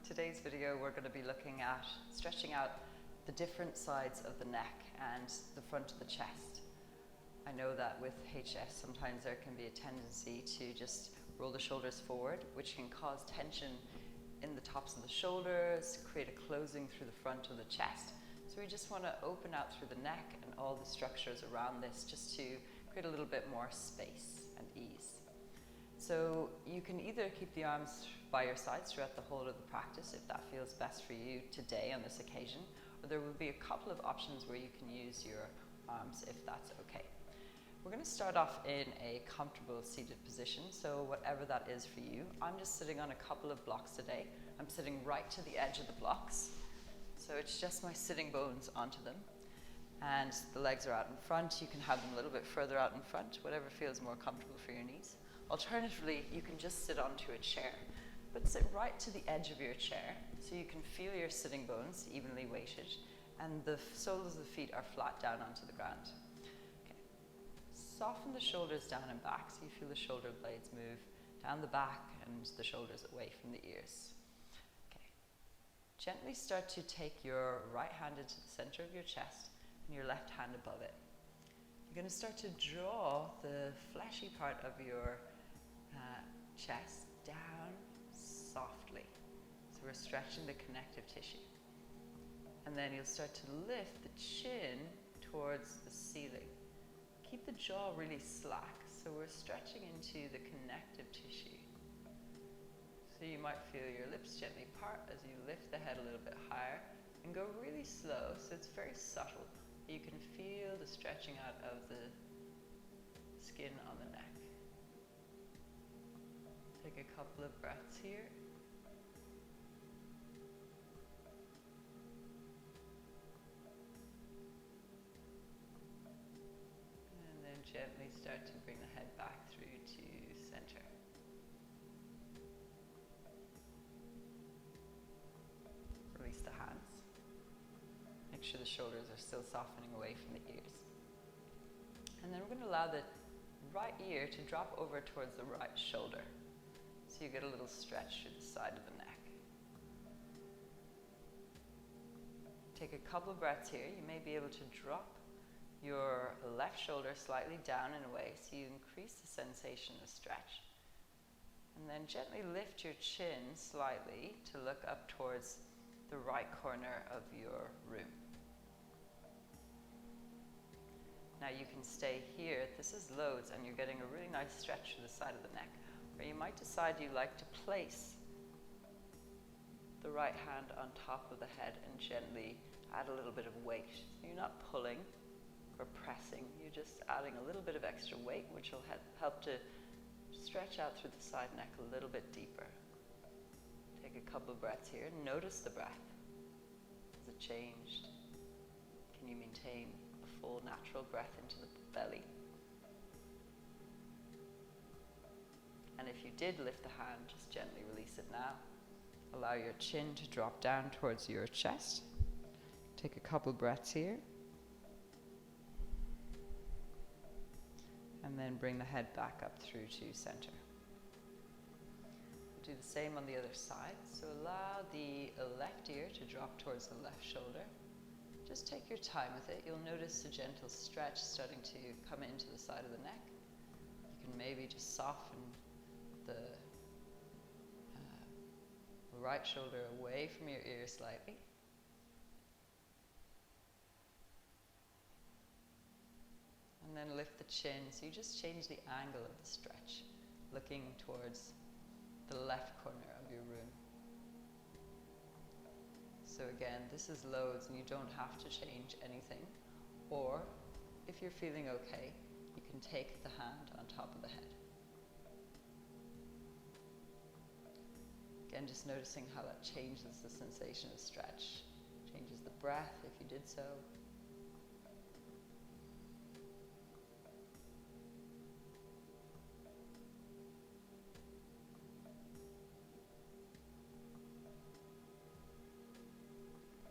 Today's video we're going to be looking at stretching out the different sides of the neck and the front of the chest. I know that with HS sometimes there can be a tendency to just roll the shoulders forward, which can cause tension in the tops of the shoulders, create a closing through the front of the chest. So we just want to open out through the neck and all the structures around this just to create a little bit more space and ease. So you can either keep the arms by your sides throughout the whole of the practice if that feels best for you today on this occasion, or there will be a couple of options where you can use your arms if that's okay. We're going to start off in a comfortable seated position, so whatever that is for you. I'm just sitting on a couple of blocks today. I'm sitting right to the edge of the blocks, so it's just my sitting bones onto them. And the legs are out in front. You can have them a little bit further out in front, whatever feels more comfortable for your knees. Alternatively, you can just sit onto a chair, but sit right to the edge of your chair so you can feel your sitting bones evenly weighted and the soles of the feet are flat down onto the ground. Okay. Soften the shoulders down and back so you feel the shoulder blades move down the back and the shoulders away from the ears. Okay. Gently start to take your right hand into the center of your chest and your left hand above it. You're going to start to draw the fleshy part of your chest down softly. So we're stretching the connective tissue. And then you'll start to lift the chin towards the ceiling. Keep the jaw really slack, so we're stretching into the connective tissue. So you might feel your lips gently part as you lift the head a little bit higher and go really slow, so it's very subtle. You can feel the stretching out of the skin on the neck. Take a couple of breaths here. And then gently start to bring the head back through to center. Release the hands. Make sure the shoulders are still softening away from the ears. And then we're going to allow the right ear to drop over towards the right shoulder. So you get a little stretch through the side of the neck. Take a couple of breaths here. You may be able to drop your left shoulder slightly down and away so you increase the sensation of stretch. And then gently lift your chin slightly to look up towards the right corner of your room. Now you can stay here. This is loads and you're getting a really nice stretch to the side of the neck. Or you might decide you like to place the right hand on top of the head and gently add a little bit of weight. So you're not pulling or pressing, you're just adding a little bit of extra weight, which will help to stretch out through the side neck a little bit deeper. Take a couple of breaths here. Notice the breath. Has it changed? Can you maintain a full natural breath into the belly? And if you did lift the hand, just gently release it now. Allow your chin to drop down towards your chest. Take a couple breaths here. And then bring the head back up through to center. Do the same on the other side. So allow the left ear to drop towards the left shoulder. Just take your time with it. You'll notice a gentle stretch starting to come into the side of the neck. You can maybe just soften the right shoulder away from your ear slightly. And then lift the chin, so you just change the angle of the stretch, looking towards the left corner of your room. So again, this is loads and you don't have to change anything. Or if you're feeling okay, you can take the hand on top of the head. Again, just noticing how that changes the sensation of stretch, changes the breath if you did so.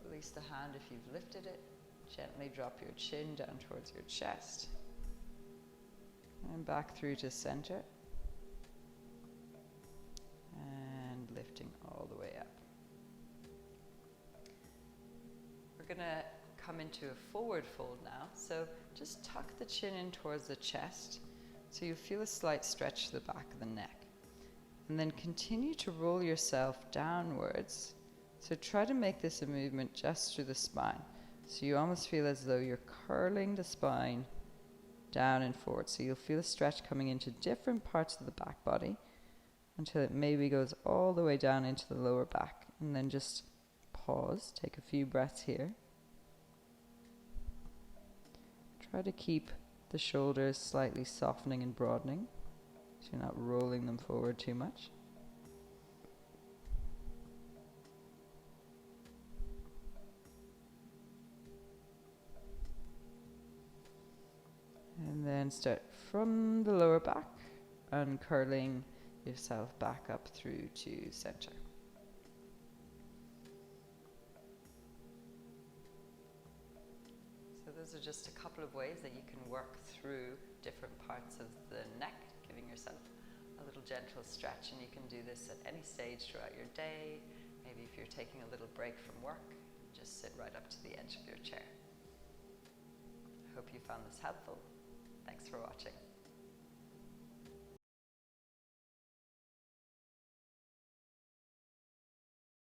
Release the hand if you've lifted it. Gently drop your chin down towards your chest. And back through to center. And lifting all the way up. come into a forward fold now. So just tuck the chin in towards the chest. So you feel a slight stretch to the back of the neck. And then continue to roll yourself downwards. So try to make this a movement just through the spine. So you almost feel as though you're curling the spine down and forward. So you'll feel a stretch coming into different parts of the back body until it maybe goes all the way down into the lower back. And then just pause, take a few breaths here. Try to keep the shoulders slightly softening and broadening, so you're not rolling them forward too much. And then start from the lower back and curling yourself back up through to center. So those are just a couple of ways that you can work through different parts of the neck, giving yourself a little gentle stretch, and you can do this at any stage throughout your day. Maybe if you're taking a little break from work, just sit right up to the edge of your chair. I hope you found this helpful. Thanks for watching.